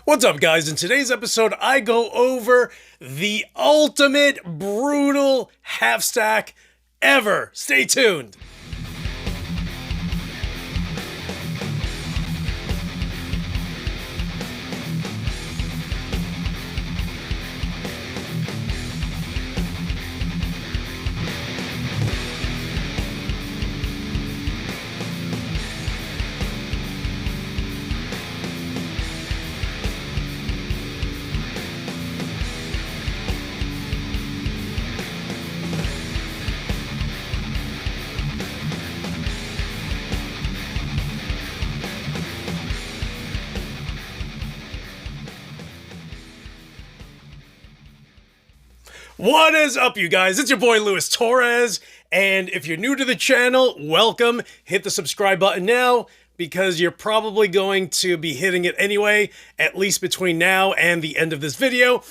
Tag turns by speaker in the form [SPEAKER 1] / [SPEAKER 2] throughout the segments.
[SPEAKER 1] What's up, guys? In today's episode, I go over the ultimate brutal half stack ever. Stay tuned. What is up, you guys? It's your boy Louie Torres, and if you're new to the channel, welcome. Hit the subscribe button now, because you're probably going to be hitting it anyway, at least between now and the end of this video,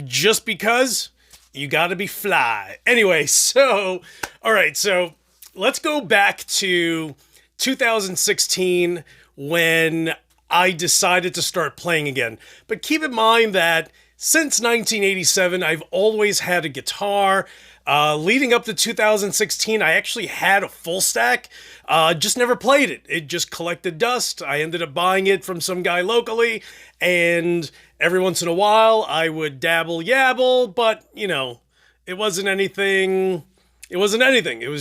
[SPEAKER 1] just because you gotta be fly. Anyway, alright, so let's go back to 2016 when I decided to start playing again. But keep in mind that since 1987, I've always had a guitar. Leading up to 2016, I actually had a full stack, just never played it. It just collected dust. I ended up buying it from some guy locally, and every once in a while, I would dabble-yabble, but, you know, it wasn't anything. It was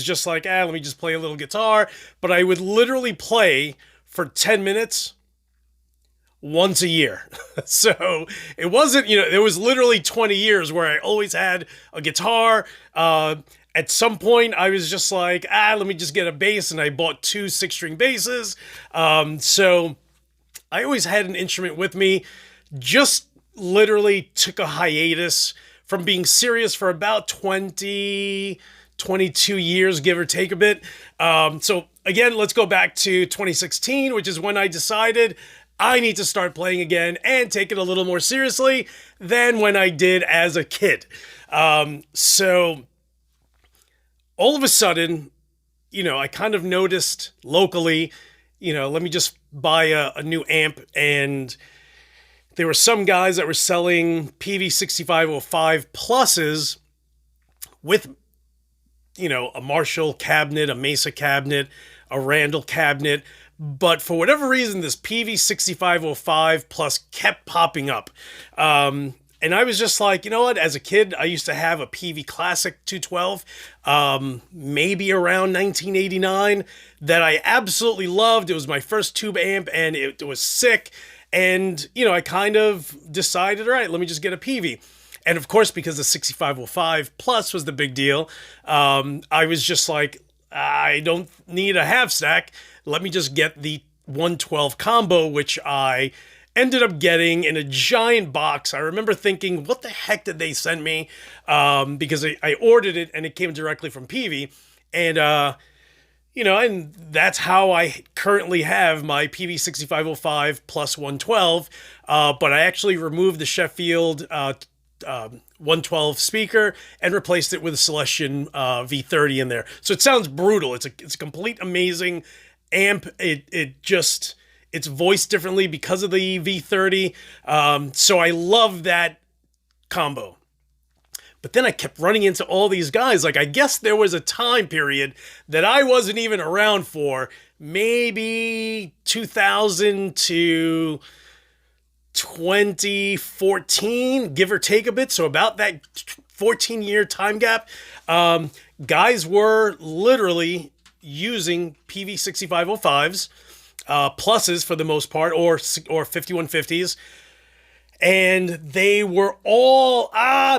[SPEAKER 1] just like, let me just play a little guitar. But I would literally play for 10 minutes once a year. So it wasn't, it was literally 20 years where I always had a guitar. At some point I was just like, let me just get a bass, and I bought 2 6-string basses. So I always had an instrument with me. Just literally took a hiatus from being serious for about 22 years, give or take a bit. So again, let's go back to 2016, which is when I decided I need to start playing again and take it a little more seriously than when I did as a kid. So all of a sudden, I kind of noticed locally, let me just buy a new amp, and there were some guys that were selling PV6505 pluses with, a Marshall cabinet, a Mesa cabinet, a Randall cabinet. But for whatever reason, this PV6505 plus kept popping up. And I was just like, you know what? As a kid, I used to have a PV Classic 212, maybe around 1989, that I absolutely loved. It was my first tube amp, and it was sick. And, I kind of decided, all right, let me just get a PV. And of course, because the 6505 plus was the big deal, I was just like, I don't need a half stack. Let me just get the 112 combo, which I ended up getting in a giant box. I remember thinking, what the heck did they send me? Because I ordered it, and it came directly from PV. And, and that's how I currently have my PV 6505 plus 112. But I actually removed the Sheffield 112 speaker and replaced it with a Celestion V30 in there. So it sounds brutal. It's a complete amazing amp. It's voiced differently because of the V30. So I love that combo. But then I kept running into all these guys. Like, I guess there was a time period that I wasn't even around for, maybe 2000 to 2014, give or take a bit. So about that 14-year time gap, guys were literally using PV6505s, pluses for the most part, or 5150s. And they were all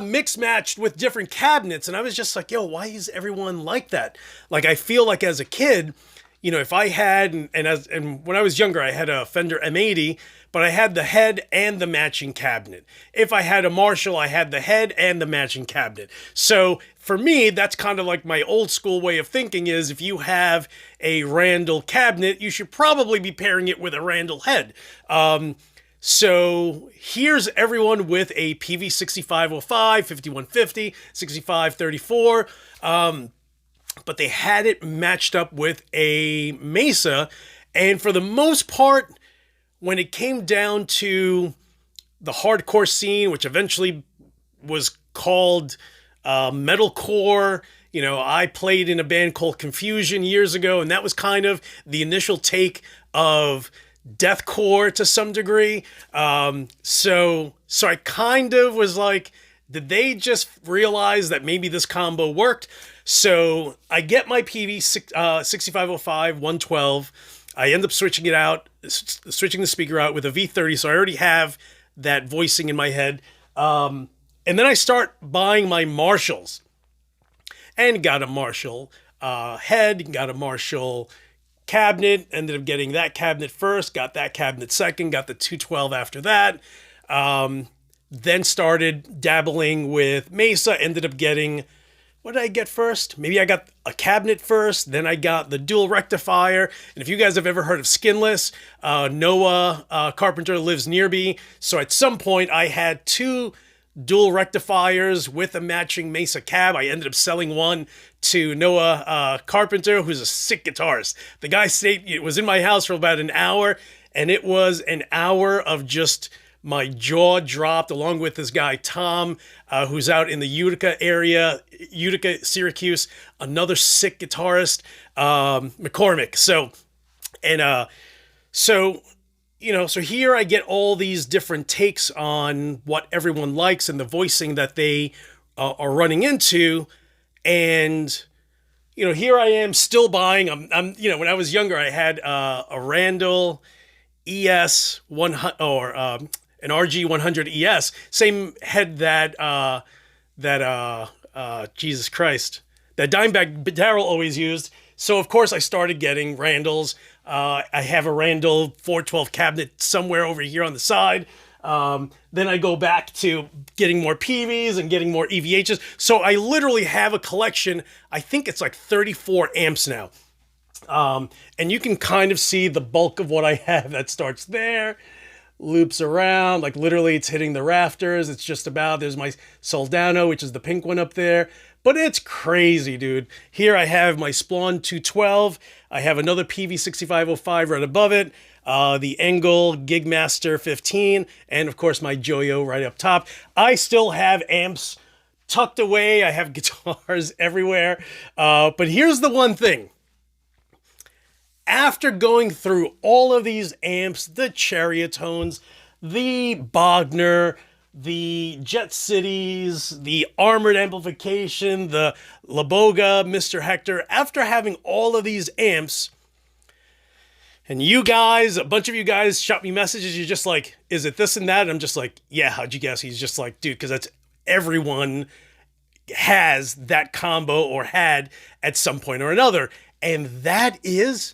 [SPEAKER 1] mixed matched with different cabinets. And I was just like, yo, why is everyone like that? Like, I feel like as a kid, if I had, and when I was younger, I had a Fender M80, but I had the head and the matching cabinet. If I had a Marshall, I had the head and the matching cabinet. So for me, that's kind of like my old school way of thinking is, if you have a Randall cabinet, you should probably be pairing it with a Randall head. So here's everyone with a PV 6505, 5150, 6534. But they had it matched up with a Mesa. And for the most part, when it came down to the hardcore scene, which eventually was called metalcore. You know, I played in a band called Confusion years ago, and that was kind of the initial take of deathcore to some degree. So I kind of was like, did they just realize that maybe this combo worked? So I get my PV 6505 112. I end up switching the speaker out with a V30. So I already have that voicing in my head. And then I start buying my Marshalls, and got a Marshall head, got a Marshall cabinet, ended up getting that cabinet first, got that cabinet second, got the 212 after that. Then started dabbling with Mesa, ended up getting, what did I get first? Maybe I got a cabinet first, then I got the dual rectifier. And if you guys have ever heard of Skinless, Noah Carpenter lives near me. So at some point I had 2 dual rectifiers with a matching Mesa cab. I ended up selling one to Noah Carpenter, who's a sick guitarist. The guy was in my house for about an hour, and it was an hour of just my jaw dropped, along with this guy Tom, who's out in the Utica area, Utica, Syracuse, another sick guitarist, McCormick. So here I get all these different takes on what everyone likes and the voicing that they are running into. And, you know, here I am still buying. When I was younger, I had a Randall ES 100 or an RG 100 ES, same head that Jesus Christ, that Dimebag Darrell always used. So of course I started getting Randalls. I have a Randall 412 cabinet somewhere over here on the side. Then I go back to getting more PVs and getting more EVHs. So I literally have a collection. I think it's like 34 amps now. And you can kind of see the bulk of what I have. That starts there, loops around, like literally it's hitting the rafters. It's just about, there's my Soldano, which is the pink one up there. But it's crazy, dude. Here I have my Splawn 212. I have another PV 6505 right above it. The Engel Gigmaster 15. And of course my Joyo right up top. I still have amps tucked away. I have guitars everywhere. But here's the one thing. After going through all of these amps, the Chariot-tones, the Bogner, the Jet Cities, the Armored Amplification, the Laboga, Mr. Hector, after having all of these amps, and you guys, a bunch of you guys shot me messages, you're just like, is it this and that? And I'm just like, yeah, how'd you guess? He's just like, dude, because that's everyone has that combo or had at some point or another. And that is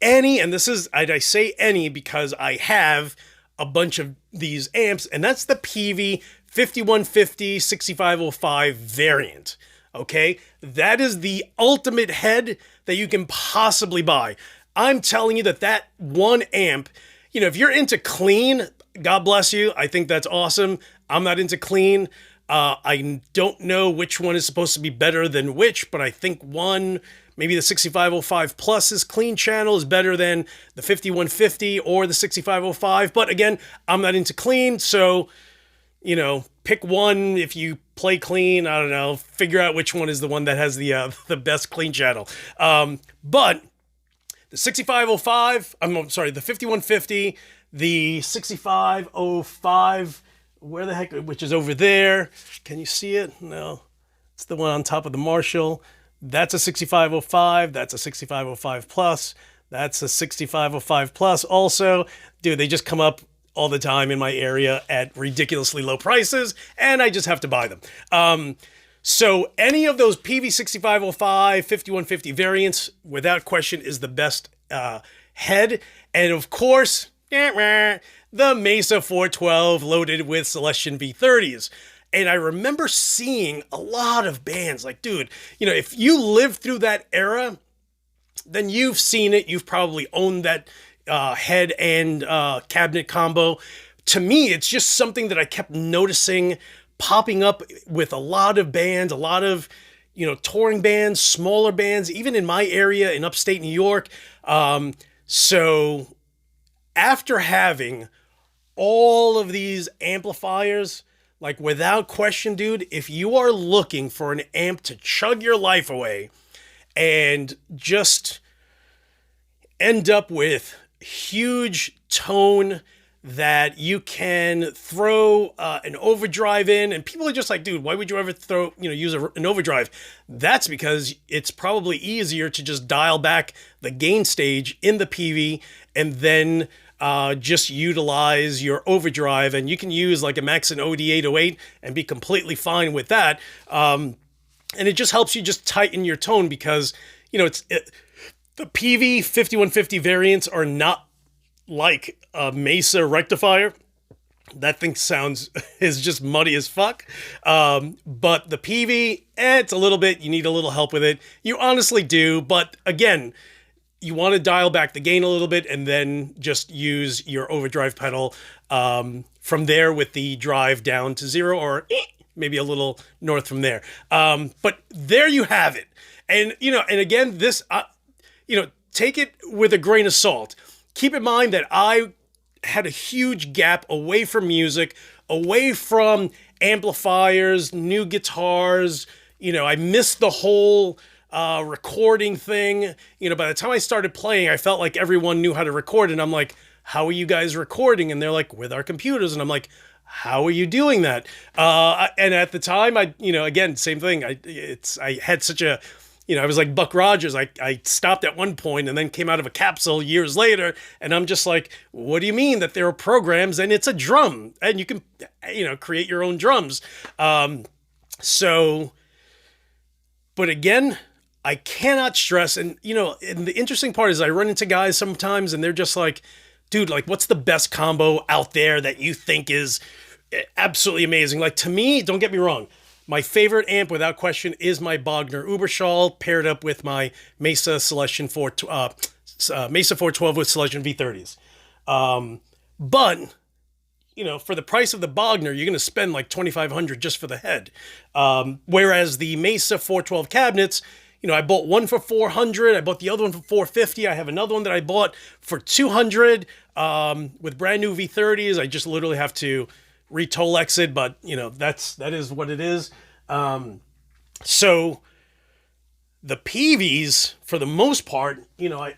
[SPEAKER 1] any, and this is, I say any because I have a bunch of these amps, and that's the PV 5150 6505 variant. Okay, that is the ultimate head that you can possibly buy. I'm telling you that one amp, you know, if you're into clean, God bless you. I think that's awesome. I'm not into clean. I don't know which one is supposed to be better than which, but I think one, maybe the 6505 Plus's clean channel is better than the 5150 or the 6505. But again, I'm not into clean, so, you know, pick one. If you play clean, I don't know, figure out which one is the one that has the best clean channel. But the 6505, I'm sorry, the 5150, the 6505, where the heck, which is over there. Can you see it? No, it's the one on top of the Marshall. That's a 6505. That's a 6505 Plus. That's a 6505 Plus also. Dude, they just come up all the time in my area at ridiculously low prices, and I just have to buy them. So any of those PV 6505, 5150 variants, without question, is the best head. And of course, the Mesa 412 loaded with Celestion V30s. And I remember seeing a lot of bands like, dude, you know, if you lived through that era, then you've seen it. You've probably owned that head and cabinet combo. To me, it's just something that I kept noticing popping up with a lot of bands, a lot of, you know, touring bands, smaller bands, even in my area in upstate New York. So after having all of these amplifiers, like without question, dude, if you are looking for an amp to chug your life away and just end up with huge tone that you can throw an overdrive in, and people are just like, dude, why would you ever use an overdrive? That's because it's probably easier to just dial back the gain stage in the PV and then just utilize your overdrive, and you can use like a Maxon OD808 and be completely fine with that. And it just helps you just tighten your tone because, the PV 5150 variants are not like a Mesa rectifier. That thing is just muddy as fuck. But the PV, it's a little bit, you need a little help with it. You honestly do, but again, you want to dial back the gain a little bit and then just use your overdrive pedal from there with the drive down to 0 or maybe a little north from there. But there you have it. And, and again, this, take it with a grain of salt. Keep in mind that I had a huge gap away from music, away from amplifiers, new guitars. I missed the whole recording thing. By the time I started playing, I felt like everyone knew how to record, and I'm like, how are you guys recording? And they're like, with our computers. And I'm like, how are you doing that? And at the time, again, same thing. I had such a, I was like Buck Rogers. I stopped at one point and then came out of a capsule years later, and I'm just like, what do you mean that there are programs and it's a drum and you can, create your own drums? But again, I cannot stress, and the interesting part is I run into guys sometimes and they're just like, dude, like, what's the best combo out there that you think is absolutely amazing? Like, to me, don't get me wrong, my favorite amp, without question, is my Bogner Uberschall paired up with my Mesa Celestion Mesa 412 with Celestion V30s. But for the price of the Bogner, you're going to spend like $2,500 just for the head. Whereas the Mesa 412 cabinets, I bought one for $400. I bought the other one for $450. I have another one that I bought for $200 with brand new V30s. I just literally have to re-Tolex it, but that is what it is. So the PVs, for the most part,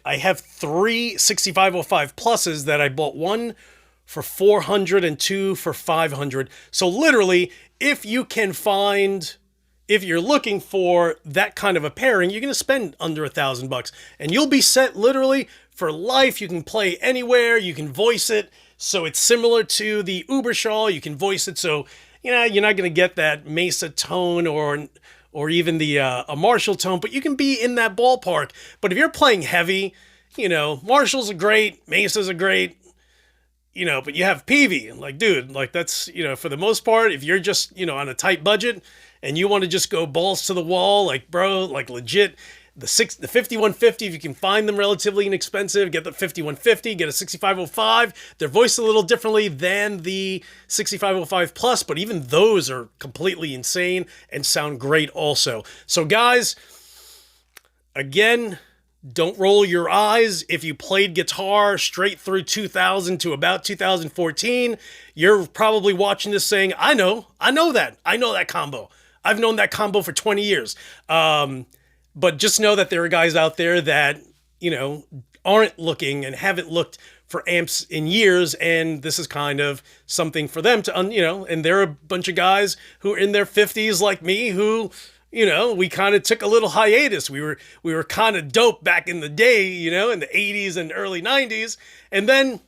[SPEAKER 1] I have 3 6505 pluses that I bought, one for $400 and two for $500. So literally, if you're looking for that kind of a pairing, you're going to spend under $1,000 and you'll be set literally for life. You can play anywhere. You can voice it. So it's similar to the Uberschall. You can voice it. So, you're not going to get that Mesa tone or even the a Marshall tone, but you can be in that ballpark. But if you're playing heavy, Marshalls are great. Mesas are great. But you have PV. Like, dude, like that's, for the most part, if you're just, on a tight budget and you want to just go balls to the wall, like, bro, like legit, the 5150, if you can find them relatively inexpensive, get the 5150, get a 6505. They're voiced a little differently than the 6505 Plus, but even those are completely insane and sound great also. So guys, again, don't roll your eyes. If you played guitar straight through 2000 to about 2014, you're probably watching this saying, I know that combo. I've known that combo for 20 years. But just know that there are guys out there that, aren't looking and haven't looked for amps in years, and this is kind of something for them to, and there are a bunch of guys who are in their 50s like me who, we kind of took a little hiatus. We were kind of dope back in the day, in the 80s and early 90s, and then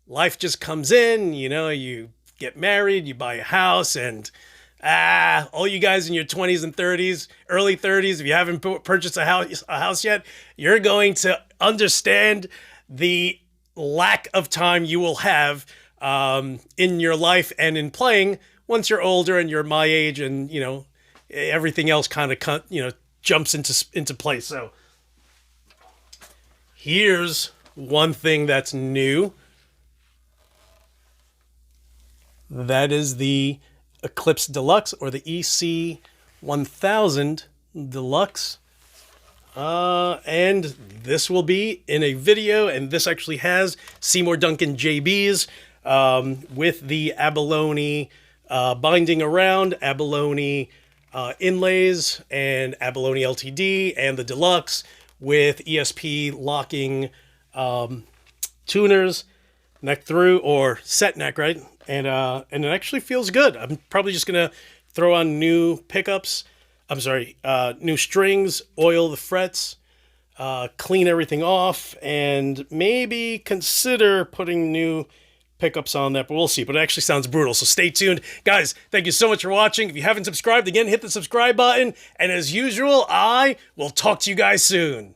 [SPEAKER 1] life just comes in, you get married, you buy a house, and all you guys in your 20s and 30s, early 30s, if you haven't purchased a house yet, you're going to understand the lack of time you will have in your life and in playing once you're older and you're my age, and everything else kind of jumps into place. So here's one thing that's new. That is the Eclipse Deluxe, or the EC1000 Deluxe. And this will be in a video, and this actually has Seymour Duncan JB's with the abalone binding around, abalone inlays, and abalone LTD, and the deluxe with ESP locking tuners, neck through, or set neck, right? And it actually feels good. I'm probably just gonna throw on new pickups. New strings, oil the frets, clean everything off, and maybe consider putting new pickups on that, but we'll see. But it actually sounds brutal, so stay tuned. Guys, thank you so much for watching. If you haven't subscribed, again, hit the subscribe button. And as usual, I will talk to you guys soon.